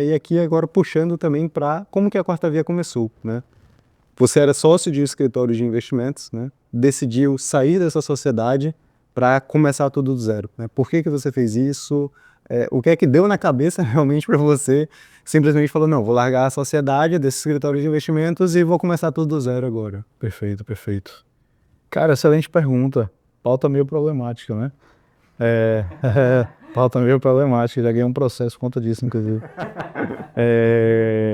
E aqui agora puxando também para como que a Quarta Via começou, né? Você era sócio de um escritório de investimentos, né? Decidiu sair dessa sociedade para começar tudo do zero, né? Por que que você fez isso? O que é que deu na cabeça realmente para você simplesmente falou, não, vou largar a sociedade desse escritório de investimentos e vou começar tudo do zero agora? Perfeito, perfeito. Cara, excelente pergunta. Pauta meio problemática, né? É, pauta meio problemática, já ganhei um processo por conta disso, inclusive.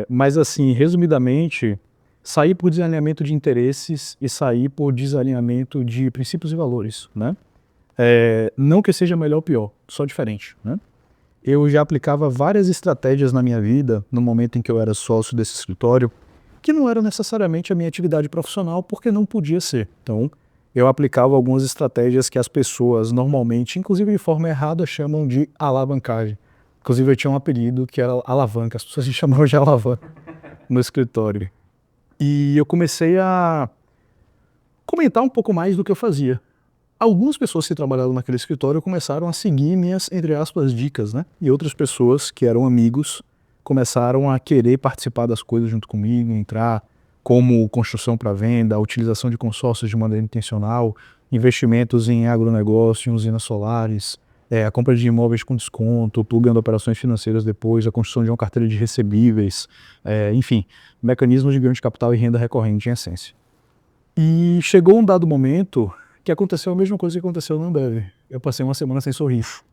Mas assim, resumidamente, sair por desalinhamento de interesses e sair por desalinhamento de princípios e valores, né? Não que seja melhor ou pior, só diferente, né? Eu já aplicava várias estratégias na minha vida, no momento em que eu era sócio desse escritório, que não era necessariamente a minha atividade profissional, porque não podia ser. Então, eu aplicava algumas estratégias que as pessoas normalmente, inclusive de forma errada, chamam de alavancagem. Inclusive eu tinha um apelido que era alavanca, as pessoas me chamavam de alavanca no escritório. E eu comecei a comentar um pouco mais do que eu fazia. Algumas pessoas que trabalhavam naquele escritório começaram a seguir minhas, entre aspas, dicas, né? E outras pessoas que eram amigos começaram a querer participar das coisas junto comigo, entrar como construção para venda, a utilização de consórcios de maneira intencional, investimentos em agronegócio, em usinas solares, a compra de imóveis com desconto, plugando operações financeiras depois, a construção de uma carteira de recebíveis, enfim, mecanismos de ganho de capital e renda recorrente em essência. E chegou um dado momento que aconteceu a mesma coisa que aconteceu na Ambev. Eu passei uma semana sem sorriso.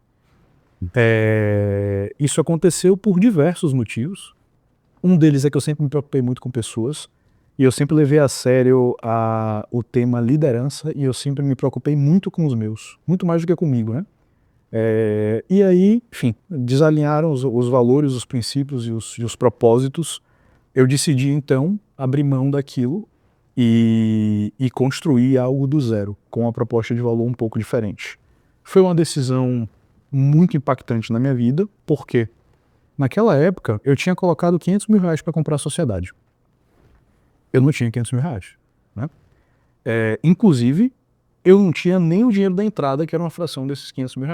Isso aconteceu por diversos motivos. Um deles é que eu sempre me preocupei muito com pessoas e eu sempre levei a sério o tema liderança e eu sempre me preocupei muito com os meus, muito mais do que comigo, né? E aí, enfim, desalinharam os valores, os princípios e os propósitos. Eu decidi, então, abrir mão daquilo e construir algo do zero, com uma proposta de valor um pouco diferente. Foi uma decisão muito impactante na minha vida, porque naquela época eu tinha colocado R$500 mil para comprar a sociedade. Eu não tinha R$500 mil, né? Inclusive, eu não tinha nem o dinheiro da entrada, que era uma fração desses R$500 mil.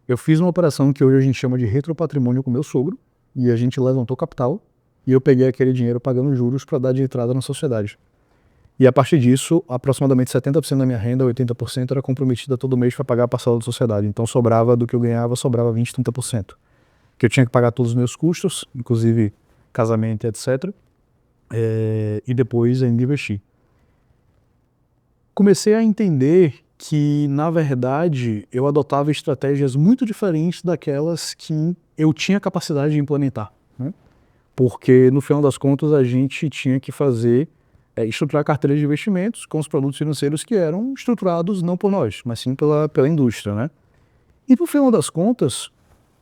Eu fiz uma operação que hoje a gente chama de retropatrimônio com meu sogro, e a gente levantou capital, e eu peguei aquele dinheiro pagando juros para dar de entrada na sociedade. E a partir disso, aproximadamente 70% da minha renda, 80% era comprometida todo mês para pagar a parcela da sociedade. Então sobrava do que eu ganhava, sobrava 20%, 30%. Que eu tinha que pagar todos os meus custos, inclusive casamento, etc. E depois ainda investir. Comecei a entender que, na verdade, eu adotava estratégias muito diferentes daquelas que eu tinha capacidade de implementar, né? Porque, no final das contas, a gente tinha que fazer estruturar carteiras de investimentos com os produtos financeiros que eram estruturados não por nós, mas sim pela indústria, né? E no final das contas,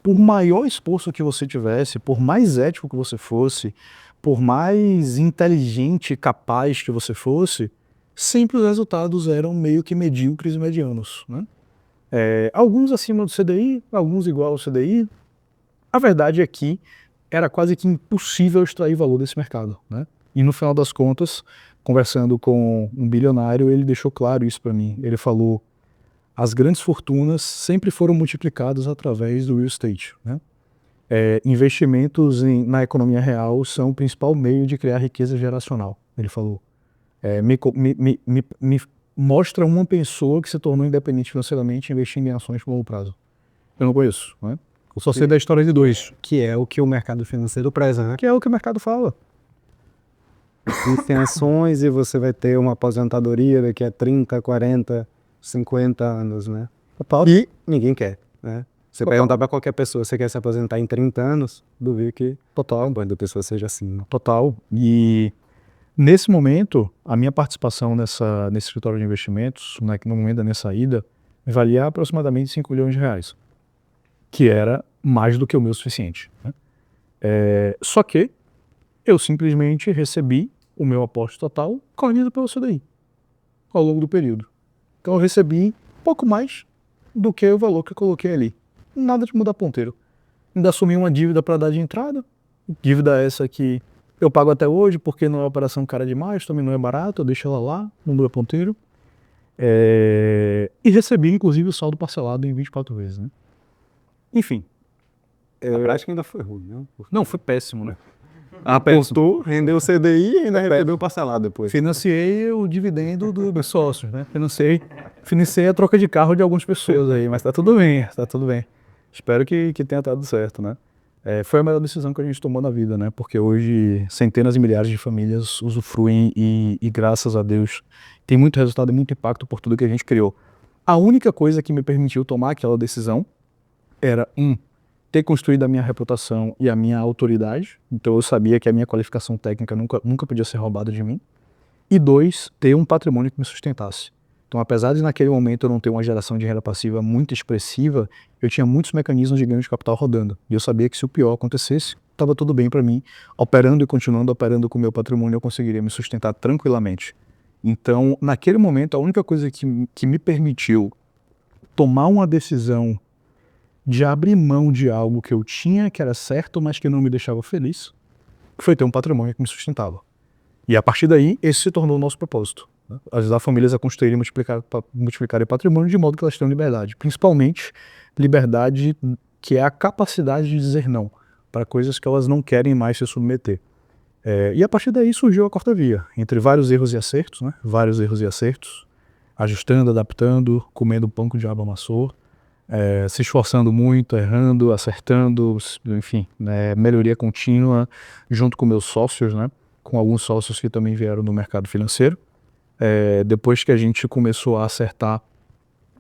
por maior esforço que você tivesse, por mais ético que você fosse, por mais inteligente e capaz que você fosse, sempre os resultados eram meio que medíocres e medianos, né? Alguns acima do CDI, alguns igual ao CDI. A verdade é que era quase que impossível extrair valor desse mercado, né? E no final das contas, conversando com um bilionário, ele deixou claro isso para mim. Ele falou: as grandes fortunas sempre foram multiplicadas através do real estate, né? Investimentos na economia real são o principal meio de criar riqueza geracional. Ele falou: me mostra uma pessoa que se tornou independente financeiramente investindo em ações por longo prazo. Eu não conheço, né? Eu só sei da história de dois. Que é o que o mercado financeiro preza, né? Que é o que o mercado fala. Existem ações e você vai ter uma aposentadoria daqui a 30, 40, 50 anos, né? Total. E ninguém quer, né? Você Total. perguntar para qualquer pessoa, você quer se aposentar em 30 anos? Duvido que Total. a banda da pessoa seja assim, né? Total. E nesse momento, a minha participação nesse escritório de investimentos, né, no momento da minha saída, me valia aproximadamente R$5 milhões, que era mais do que o meu suficiente, né? Só que eu simplesmente recebi o meu aporte total corrigido pelo CDI ao longo do período. Então eu recebi pouco mais do que o valor que eu coloquei ali. Nada de mudar ponteiro. Ainda assumi uma dívida para dar de entrada, dívida essa que eu pago até hoje porque não é uma operação cara demais, também não é barato, eu deixo ela lá, não muda ponteiro. E recebi inclusive o saldo parcelado em 24 vezes, né? Enfim, A prática ainda foi ruim, não? Não, foi péssimo, né? Apertou, rendeu o CDI e ainda recebeu parcelado depois. Financiei o dividendo dos meus sócios, né? Financiei a troca de carro de algumas pessoas aí, mas tá tudo bem, tá tudo bem. Espero que tenha dado certo, né? Foi a melhor decisão que a gente tomou na vida, né? Porque hoje centenas e milhares de famílias usufruem e graças a Deus tem muito resultado e muito impacto por tudo que a gente criou. A única coisa que me permitiu tomar aquela decisão era, ter construído a minha reputação e a minha autoridade, então eu sabia que a minha qualificação técnica nunca podia ser roubada de mim, e 2, ter um patrimônio que me sustentasse. Então, apesar de naquele momento eu não ter uma geração de renda passiva muito expressiva, eu tinha muitos mecanismos de ganho de capital rodando, e eu sabia que se o pior acontecesse, estava tudo bem para mim, operando e continuando operando com o meu patrimônio, eu conseguiria me sustentar tranquilamente. Então, naquele momento, a única coisa que me permitiu tomar uma decisão de abrir mão de algo que eu tinha, que era certo, mas que não me deixava feliz, foi ter um patrimônio que me sustentava. E a partir daí, esse se tornou o nosso propósito, né? Ajudar famílias a construir e multiplicarem patrimônio de modo que elas tenham liberdade. Principalmente, liberdade que é a capacidade de dizer não para coisas que elas não querem mais se submeter. E a partir daí surgiu a Quarta Via, entre vários erros e acertos, né? Vários erros e acertos, ajustando, adaptando, comendo o pão que o diabo amassou, se esforçando muito, errando, acertando, enfim, né, melhoria contínua, junto com meus sócios, né, com alguns sócios que também vieram do mercado financeiro. Depois que a gente começou a acertar,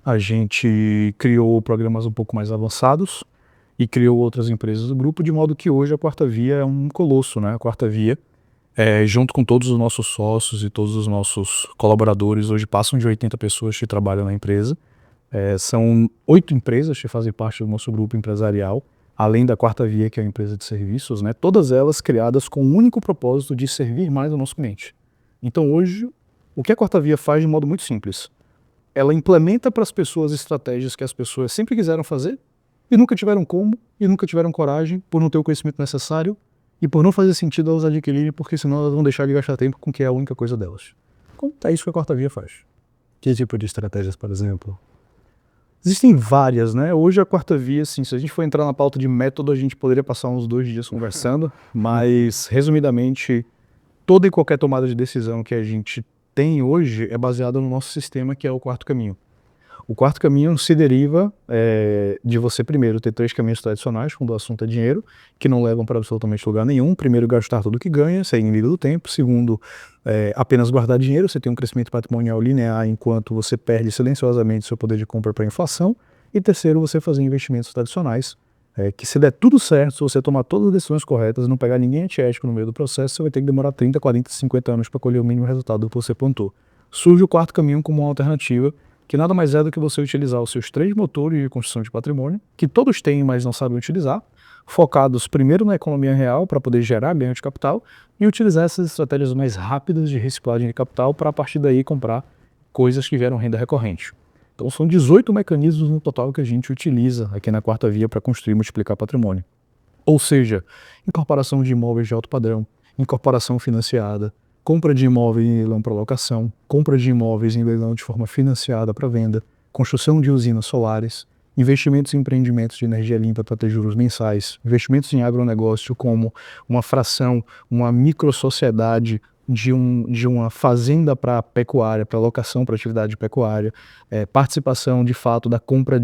a gente criou programas um pouco mais avançados e criou outras empresas do grupo, de modo que hoje a Quarta Via é um colosso, né? A Quarta Via, junto com todos os nossos sócios e todos os nossos colaboradores, hoje passam de 80 pessoas que trabalham na empresa. São 8 empresas que fazem parte do nosso grupo empresarial, além da Quarta Via, que é a empresa de serviços, né? Todas elas criadas com o único propósito de servir mais o nosso cliente. Então hoje, o que a Quarta Via faz de modo muito simples? Ela implementa para as pessoas estratégias que as pessoas sempre quiseram fazer e nunca tiveram como, e nunca tiveram coragem, por não ter o conhecimento necessário e por não fazer sentido elas adquirirem, porque senão elas vão deixar de gastar tempo com o que é a única coisa delas. Então, é isso que a Quarta Via faz. Que tipo de estratégias, por exemplo? Existem várias, né? Hoje a Quarta Via, assim, se a gente for entrar na pauta de método, a gente poderia passar uns 2 dias conversando, mas, resumidamente, toda e qualquer tomada de decisão que a gente tem hoje é baseada no nosso sistema, que é o Quarto Caminho. O Quarto Caminho se deriva de você, primeiro, ter 3 caminhos tradicionais, quando o assunto é dinheiro, que não levam para absolutamente lugar nenhum. Primeiro, gastar tudo que ganha, ser inimigo do tempo. Segundo, apenas guardar dinheiro, você tem um crescimento patrimonial linear, enquanto você perde silenciosamente seu poder de compra para a inflação. E terceiro, você fazer investimentos tradicionais, que se der tudo certo, se você tomar todas as decisões corretas e não pegar ninguém antiético no meio do processo, você vai ter que demorar 30, 40, 50 anos para colher o mínimo resultado que você plantou. Surge o Quarto Caminho como uma alternativa, que nada mais é do que você utilizar os seus 3 motores de construção de patrimônio, que todos têm, mas não sabem utilizar, focados primeiro na economia real para poder gerar ganho de capital e utilizar essas estratégias mais rápidas de reciclagem de capital para a partir daí comprar coisas que geram renda recorrente. Então são 18 mecanismos no total que a gente utiliza aqui na Quarta Via para construir e multiplicar patrimônio. Ou seja, incorporação de imóveis de alto padrão, incorporação financiada, compra de imóveis em leilão para locação, compra de imóveis em leilão de forma financiada para venda, construção de usinas solares, investimentos em empreendimentos de energia limpa para ter juros mensais, investimentos em agronegócio como uma fração, uma microsociedade de uma fazenda para pecuária, para locação para atividade pecuária, participação de fato da compra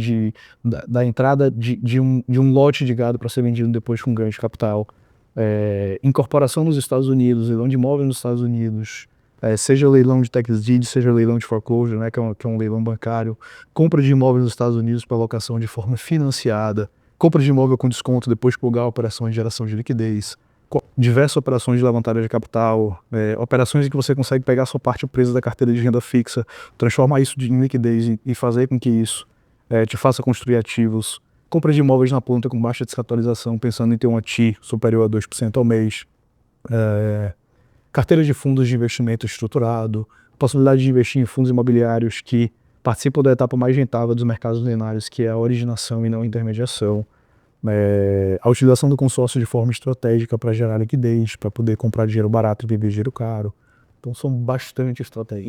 da entrada de um lote de gado para ser vendido depois com ganho de capital, incorporação nos Estados Unidos, leilão de imóveis nos Estados Unidos, seja leilão de tax deed, seja leilão de foreclosure, né, que é um leilão bancário, compra de imóveis nos Estados Unidos para locação de forma financiada, compra de imóvel com desconto depois de plugar operações de geração de liquidez, diversas operações de levantada de capital, operações em que você consegue pegar a sua parte presa da carteira de renda fixa, transformar isso em liquidez e fazer com que isso te faça construir ativos, compra de imóveis na ponta com baixa descapitalização, pensando em ter um ATI superior a 2% ao mês, carteira de fundos de investimento estruturado, possibilidade de investir em fundos imobiliários que participam da etapa mais rentável dos mercados ordinários, que é a originação e não a intermediação, a utilização do consórcio de forma estratégica para gerar liquidez, para poder comprar dinheiro barato e vender dinheiro caro. Então são bastante estratégias.